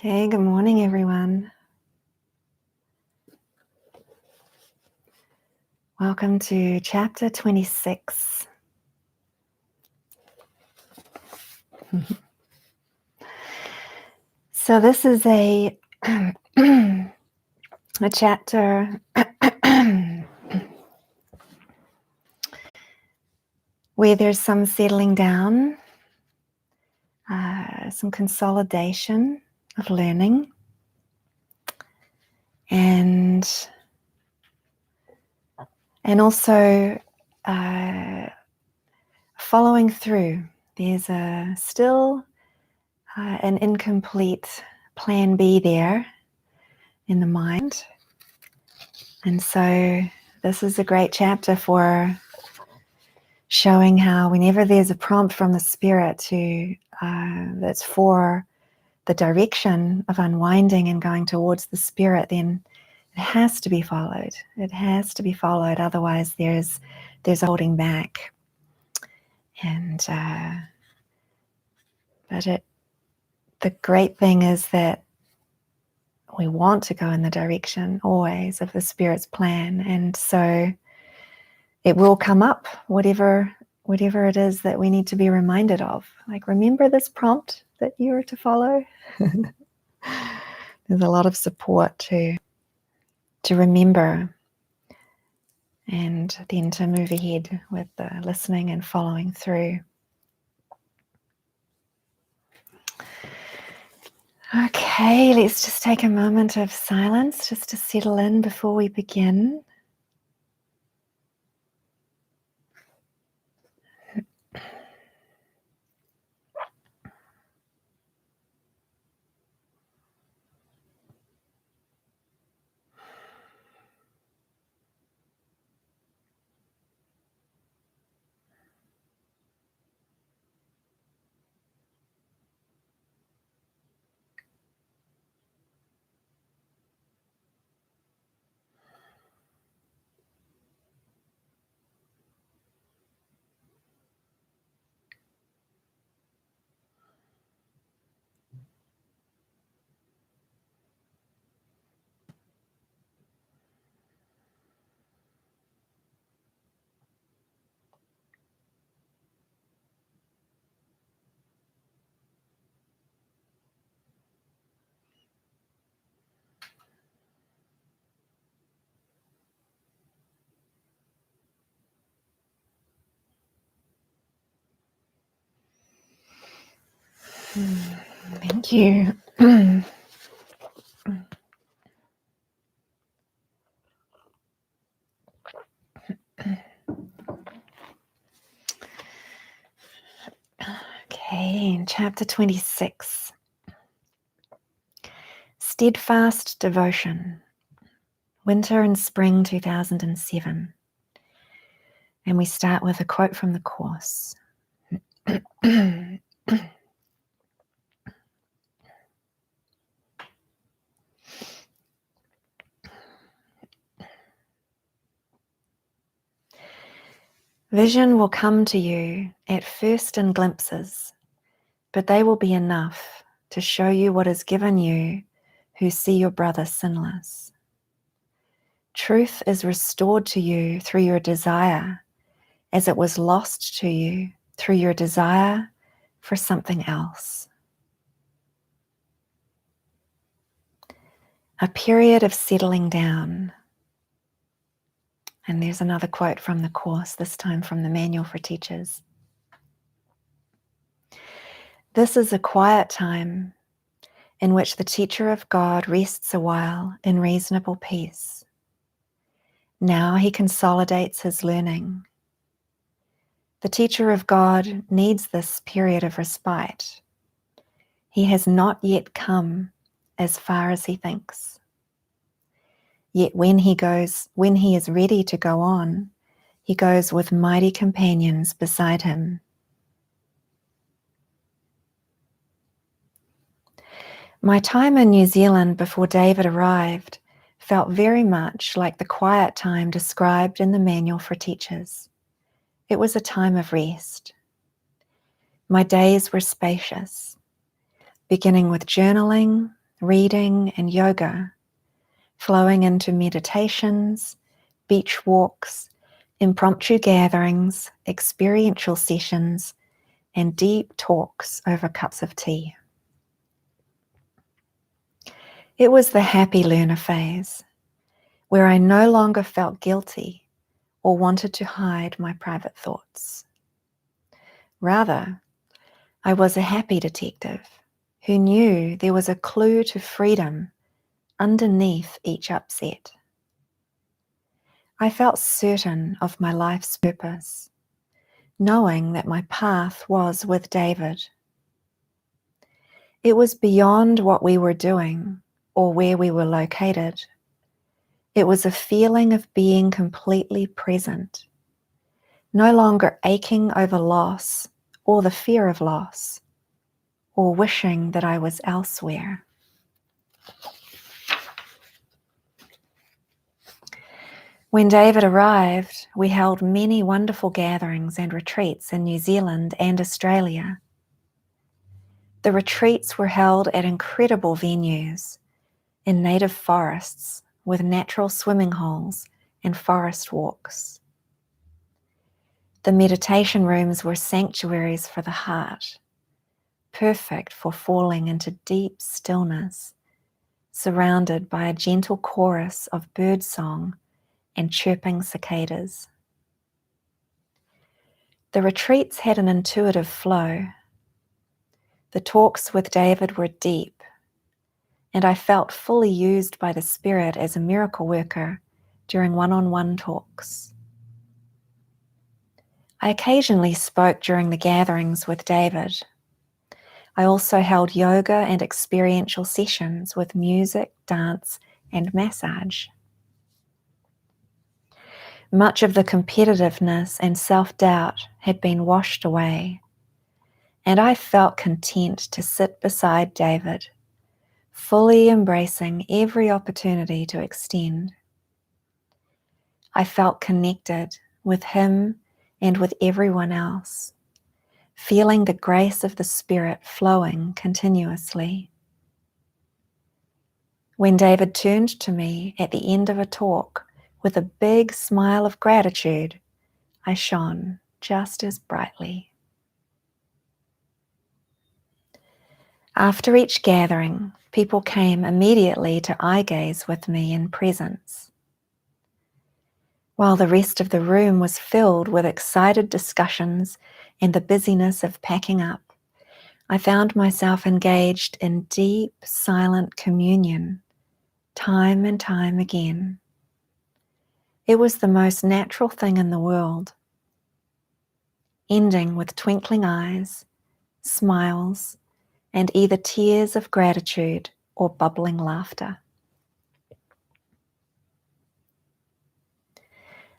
Okay, good morning, everyone. Welcome to chapter 26. So this is a chapter where there's some settling down, some consolidation of learning, and also following through. There's still an incomplete plan B there in the mind. And so this is a great chapter for showing how whenever there's a prompt from the Spirit to that's for the direction of unwinding and going towards the Spirit, then it has to be followed. It has to be followed. Otherwise there's a holding back. And the great thing is that we want to go in the direction always of the Spirit's plan. And so it will come up, whatever it is that we need to be reminded of. Like, remember this prompt that you are to follow? There's a lot of support to remember, and then to move ahead with the listening and following through. Okay, let's just take a moment of silence just to settle in before we begin. Thank you. Okay, in chapter 26, Steadfast Devotion, Winter and Spring 2007. And we start with a quote from the Course. Vision will come to you at first in glimpses, but they will be enough to show you what is given you who see your brother sinless. Truth is restored to you through your desire, as it was lost to you through your desire for something else. A period of settling down. And there's another quote from the Course, this time from the Manual for Teachers. This is a quiet time in which the teacher of God rests a while in reasonable peace. Now he consolidates his learning. The teacher of God needs this period of respite. He has not yet come as far as he thinks. Yet when he is ready to go on, he goes with mighty companions beside him. My time in New Zealand before David arrived felt very much like the quiet time described in the Manual for Teachers. It was a time of rest. My days were spacious, beginning with journaling reading, and yoga, flowing into meditations, beach walks, impromptu gatherings, experiential sessions, and deep talks over cups of tea. It was the happy learner phase, where I no longer felt guilty or wanted to hide my private thoughts. Rather, I was a happy detective who knew there was a clue to freedom underneath each upset. I felt certain of my life's purpose, knowing that my path was with David. It was beyond what we were doing or where we were located. It was a feeling of being completely present, no longer aching over loss or the fear of loss, or wishing that I was elsewhere. When David arrived, we held many wonderful gatherings and retreats in New Zealand and Australia. The retreats were held at incredible venues in native forests with natural swimming holes and forest walks. The meditation rooms were sanctuaries for the heart, perfect for falling into deep stillness, surrounded by a gentle chorus of birdsong and chirping cicadas. The retreats had an intuitive flow. The talks with David were deep, and I felt fully used by the Spirit as a miracle worker during one-on-one talks. I occasionally spoke during the gatherings with David. I also held yoga and experiential sessions with music, dance, and massage. Much of the competitiveness and self-doubt had been washed away, and I felt content to sit beside David, fully embracing every opportunity to extend. I felt connected with him and with everyone else, feeling the grace of the Spirit flowing continuously. When David turned to me at the end of a talk with a big smile of gratitude, I shone just as brightly. After each gathering, people came immediately to eye gaze with me in presence. While the rest of the room was filled with excited discussions and the busyness of packing up, I found myself engaged in deep, silent communion, time and time again. It was the most natural thing in the world, ending with twinkling eyes, smiles, and either tears of gratitude or bubbling laughter.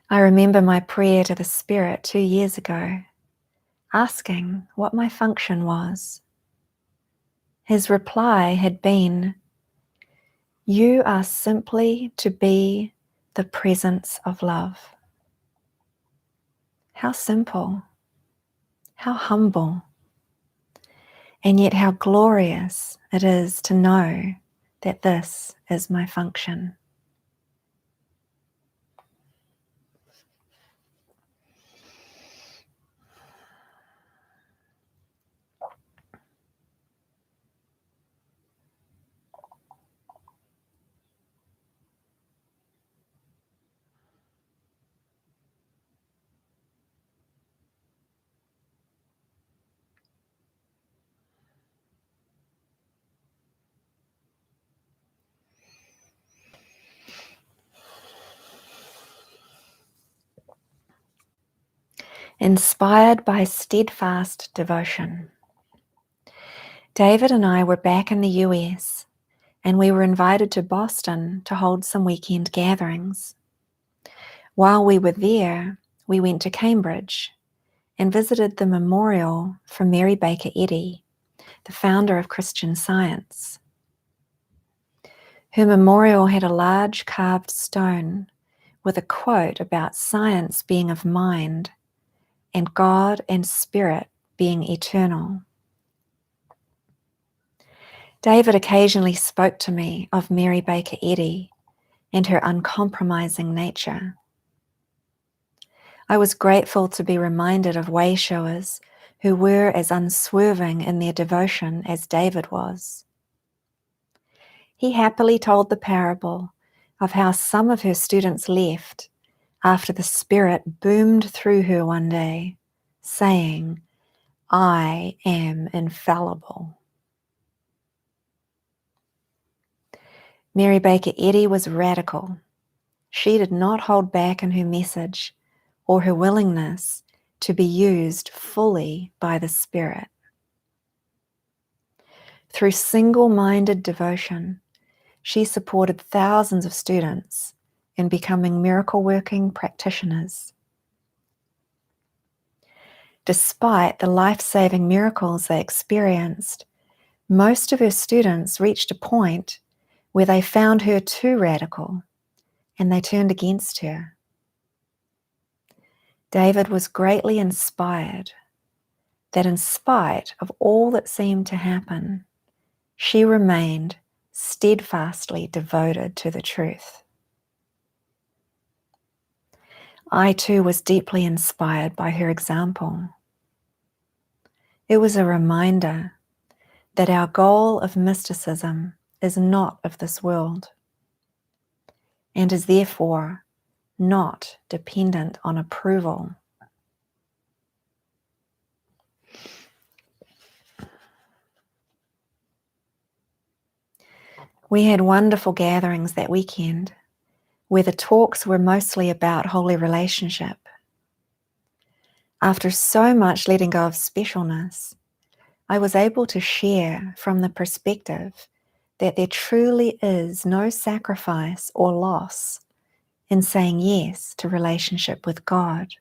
I remember my prayer to the Spirit 2 years ago, asking what my function was. His reply had been, "You are simply to be the presence of love." How simple, how humble, and yet how glorious it is to know that this is my function. Inspired by steadfast devotion. David and I were back in the US, and we were invited to Boston to hold some weekend gatherings. While we were there, we went to Cambridge and visited the memorial for Mary Baker Eddy, the founder of Christian Science. Her memorial had a large carved stone with a quote about science being of mind and God and Spirit being eternal. David occasionally spoke to me of Mary Baker Eddy and her uncompromising nature. I was grateful to be reminded of wayshowers who were as unswerving in their devotion as David was. He happily told the parable of how some of her students left after the Spirit boomed through her one day, saying, "I am infallible." Mary Baker Eddy was radical. She did not hold back in her message or her willingness to be used fully by the Spirit. Through single-minded devotion, she supported thousands of students in becoming miracle-working practitioners. Despite the life-saving miracles they experienced, most of her students reached a point where they found her too radical and they turned against her. David was greatly inspired that in spite of all that seemed to happen, she remained steadfastly devoted to the truth. I too was deeply inspired by her example. It was a reminder that our goal of mysticism is not of this world and is therefore not dependent on approval. We had wonderful gatherings that weekend where the talks were mostly about holy relationship. After so much letting go of specialness, I was able to share from the perspective that there truly is no sacrifice or loss in saying yes to relationship with God.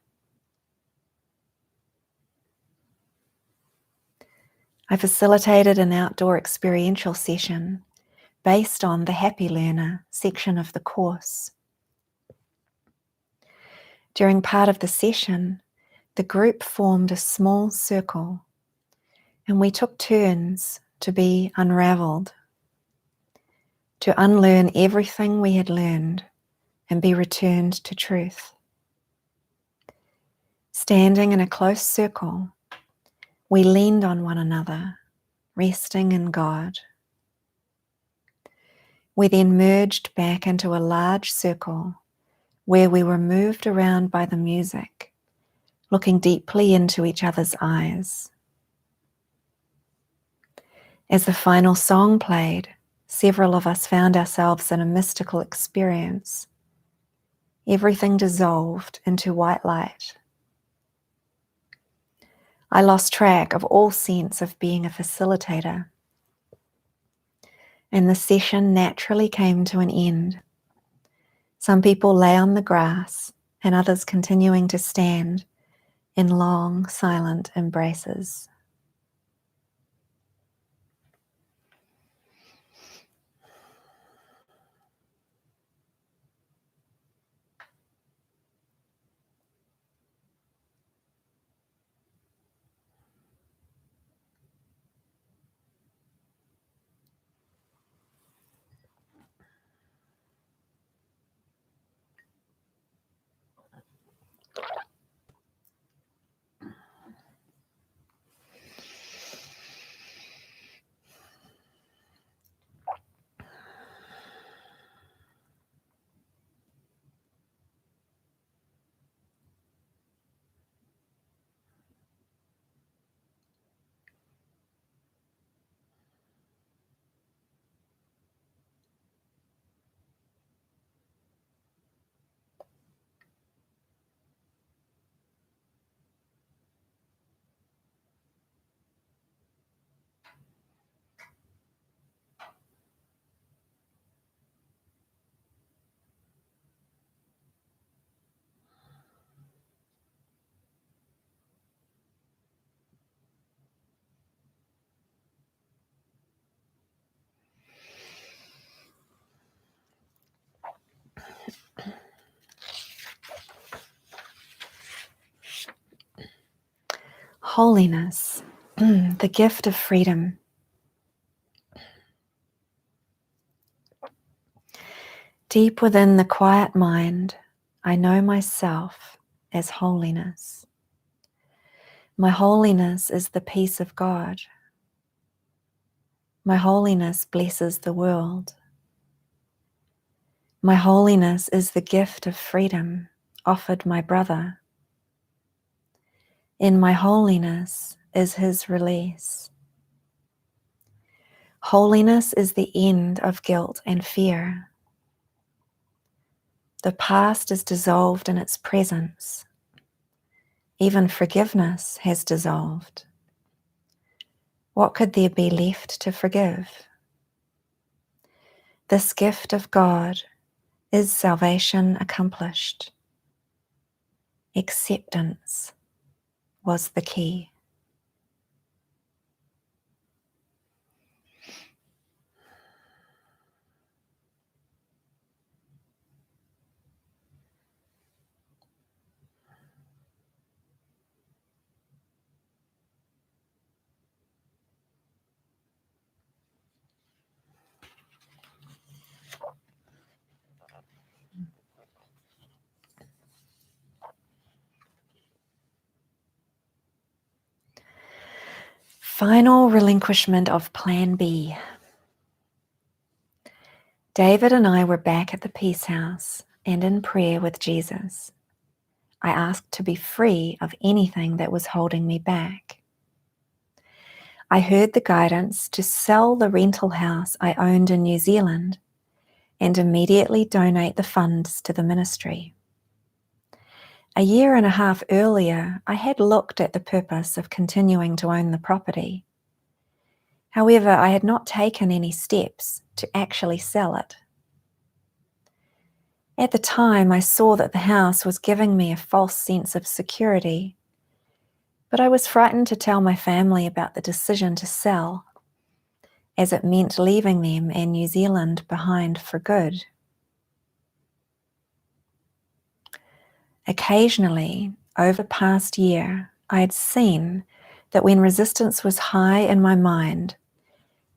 I facilitated an outdoor experiential session based on the Happy Learner section of the course. During part of the session, the group formed a small circle and we took turns to be unraveled, to unlearn everything we had learned and be returned to truth. Standing in a close circle, we leaned on one another, resting in God. We then merged back into a large circle where we were moved around by the music, looking deeply into each other's eyes. As the final song played, several of us found ourselves in a mystical experience. Everything dissolved into white light. I lost track of all sense of being a facilitator, and the session naturally came to an end. Some people lay on the grass and others continuing to stand in long, silent embraces. Holiness, the gift of freedom. Deep within the quiet mind, I know myself as holiness. My holiness is the peace of God. My holiness blesses the world. My holiness is the gift of freedom offered my brother. In my holiness is his release. Holiness is the end of guilt and fear. The past is dissolved in its presence. Even forgiveness has dissolved. What could there be left to forgive? This gift of God is salvation accomplished. Acceptance was the key. Final relinquishment of Plan B. David and I were back at the Peace House and in prayer with Jesus. I asked to be free of anything that was holding me back. I heard the guidance to sell the rental house I owned in New Zealand and immediately donate the funds to the ministry. A year and a half earlier, I had looked at the purpose of continuing to own the property. However, I had not taken any steps to actually sell it. At the time, I saw that the house was giving me a false sense of security, but I was frightened to tell my family about the decision to sell, as it meant leaving them and New Zealand behind for good. Occasionally, over the past year, I had seen that when resistance was high in my mind,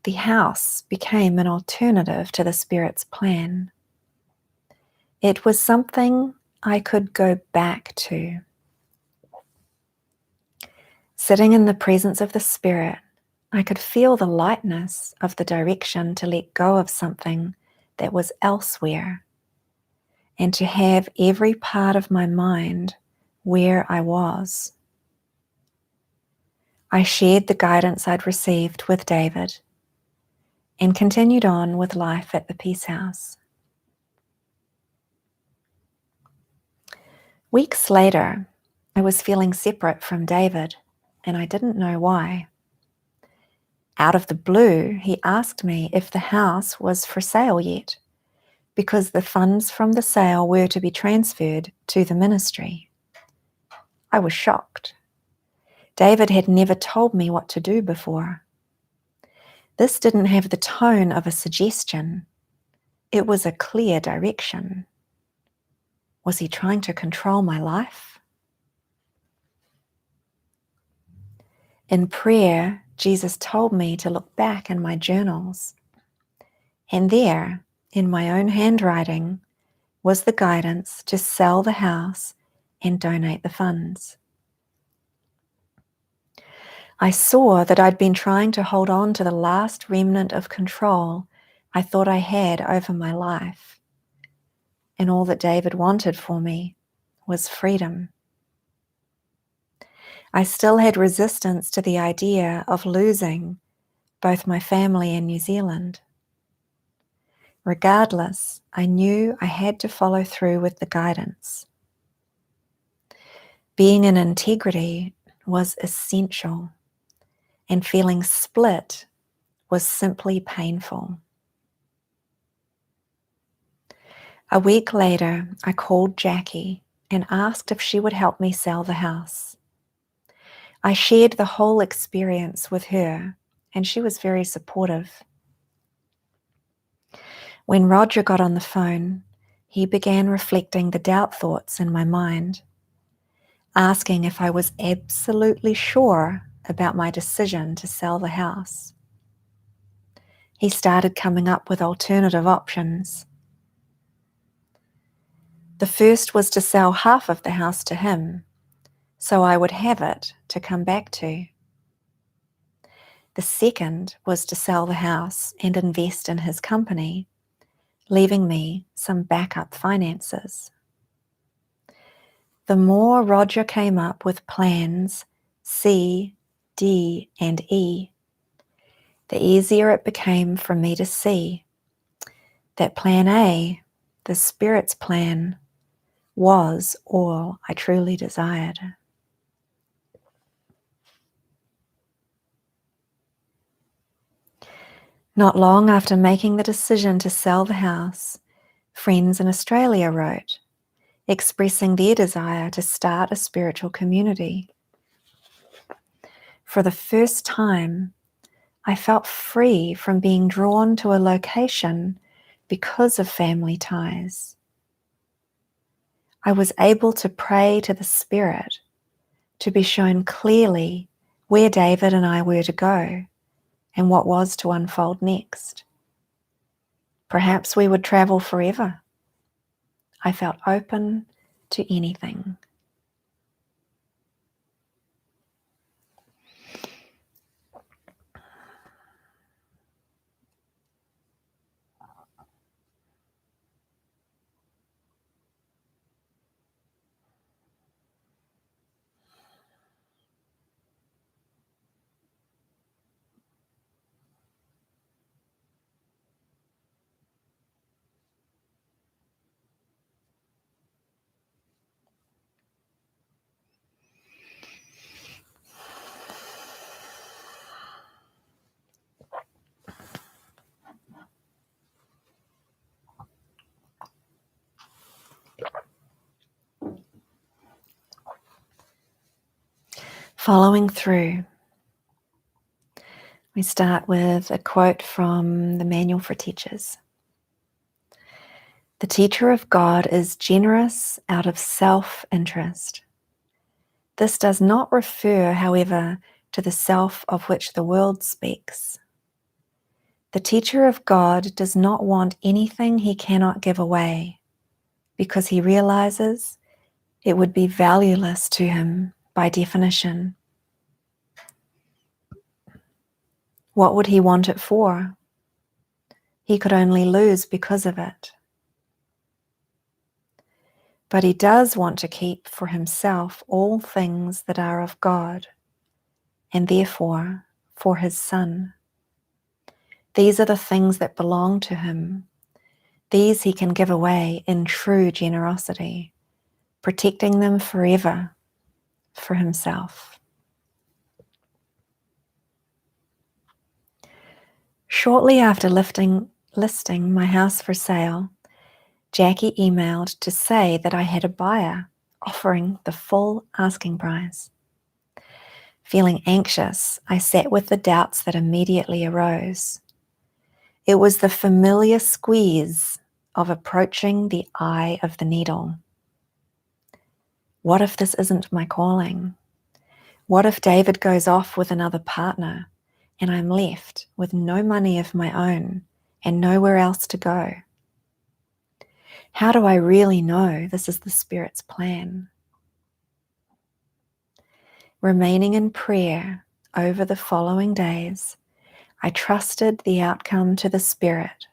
the house became an alternative to the Spirit's plan. It was something I could go back to. Sitting in the presence of the Spirit, I could feel the lightness of the direction to let go of something that was elsewhere, and to have every part of my mind where I was. I shared the guidance I'd received with David and continued on with life at the Peace House. Weeks later, I was feeling separate from David, and I didn't know why. Out of the blue, he asked me if the house was for sale yet, because the funds from the sale were to be transferred to the ministry. I was shocked. David had never told me what to do before. This didn't have the tone of a suggestion. It was a clear direction. Was he trying to control my life? In prayer, Jesus told me to look back in my journals. And there, in my own handwriting, was the guidance to sell the house and donate the funds. I saw that I'd been trying to hold on to the last remnant of control I thought I had over my life. And all that David wanted for me was freedom. I still had resistance to the idea of losing both my family and New Zealand. Regardless, I knew I had to follow through with the guidance. Being in integrity was essential, and feeling split was simply painful. A week later, I called Jackie and asked if she would help me sell the house. I shared the whole experience with her, and she was very supportive. When Roger got on the phone, he began reflecting the doubt thoughts in my mind, asking if I was absolutely sure about my decision to sell the house. He started coming up with alternative options. The first was to sell half of the house to him, so I would have it to come back to. The second was to sell the house and invest in his company, leaving me some backup finances. The more Roger came up with plans C, D, and E, the easier it became for me to see that plan A, the Spirit's plan, was all I truly desired. Not long after making the decision to sell the house, friends in Australia wrote, expressing their desire to start a spiritual community. For the first time, I felt free from being drawn to a location because of family ties. I was able to pray to the Spirit to be shown clearly where David and I were to go and what was to unfold next. Perhaps we would travel forever. I felt open to anything. Following through, we start with a quote from the Manual for Teachers. The teacher of God is generous out of self-interest. This does not refer, however, to the self of which the world speaks. The teacher of God does not want anything he cannot give away, because he realizes it would be valueless to him by definition. What would he want it for? He could only lose because of it. But he does want to keep for himself all things that are of God, and therefore for his Son. These are the things that belong to him. These he can give away in true generosity, protecting them forever for himself. Shortly after listing my house for sale, Jackie emailed to say that I had a buyer offering the full asking price. Feeling anxious, I sat with the doubts that immediately arose. It was the familiar squeeze of approaching the eye of the needle. What if this isn't my calling? What if David goes off with another partner and I'm left with no money of my own and nowhere else to go? How do I really know this is the Spirit's plan? Remaining in prayer over the following days, I trusted the outcome to the Spirit,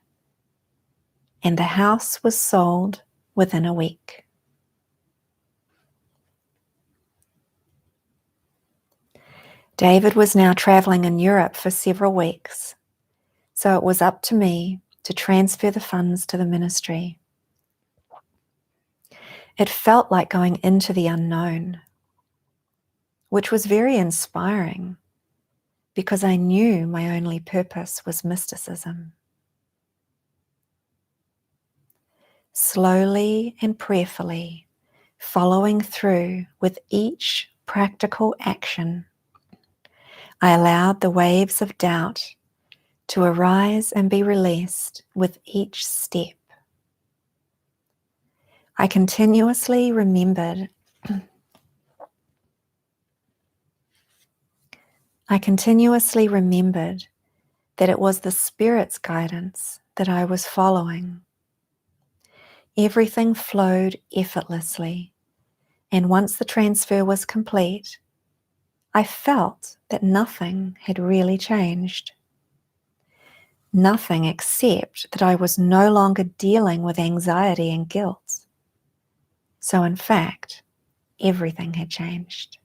and the house was sold within a week. David was now traveling in Europe for several weeks, so it was up to me to transfer the funds to the ministry. It felt like going into the unknown, which was very inspiring because I knew my only purpose was mysticism. Slowly and prayerfully, following through with each practical action, I allowed the waves of doubt to arise and be released with each step. I continuously remembered that it was the Spirit's guidance that I was following. Everything flowed effortlessly, and once the transfer was complete, I felt that nothing had really changed. Nothing except that I was no longer dealing with anxiety and guilt. So in fact, everything had changed.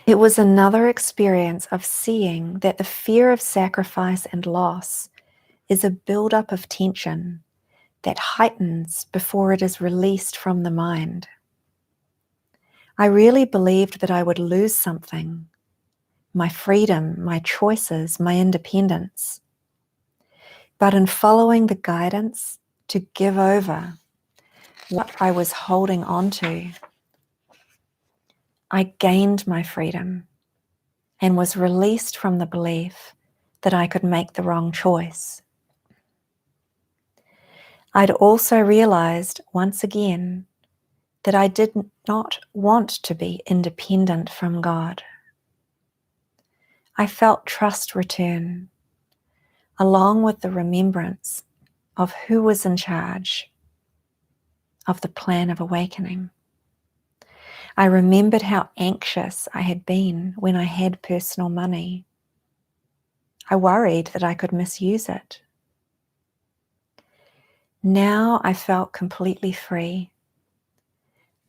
It was another experience of seeing that the fear of sacrifice and loss is a buildup of tension that heightens before it is released from the mind. I really believed that I would lose something, my freedom, my choices, my independence. But in following the guidance to give over what I was holding on to, I gained my freedom and was released from the belief that I could make the wrong choice. I'd also realized once again that I did not want to be independent from God. I felt trust return, along with the remembrance of who was in charge of the plan of awakening. I remembered how anxious I had been when I had personal money. I worried that I could misuse it. Now I felt completely free.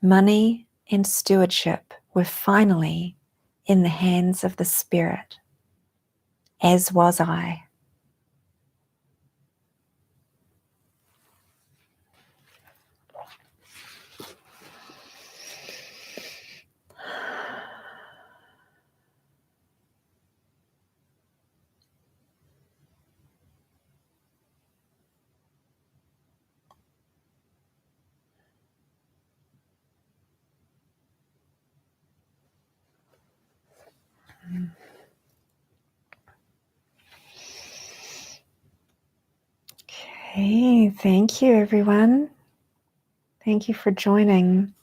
Money and stewardship were finally in the hands of the Spirit, as was I. Okay, thank you everyone. Thank you for joining.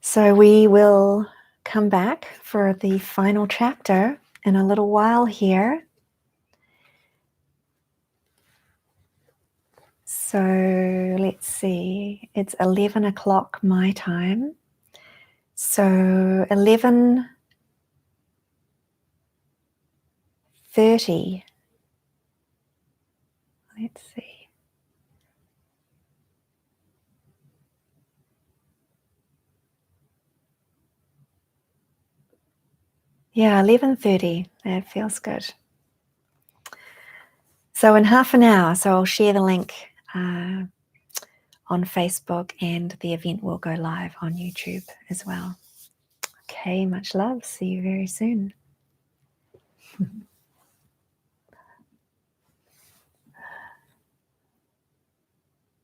So we will come back for the final chapter in a little while here. So let's see, it's 11 o'clock my time. So 11:30. Let's see. Yeah, 11:30. That feels good. So in half an hour, so I'll share the link on Facebook, and the event will go live on YouTube as well. Okay, much love. See you very soon.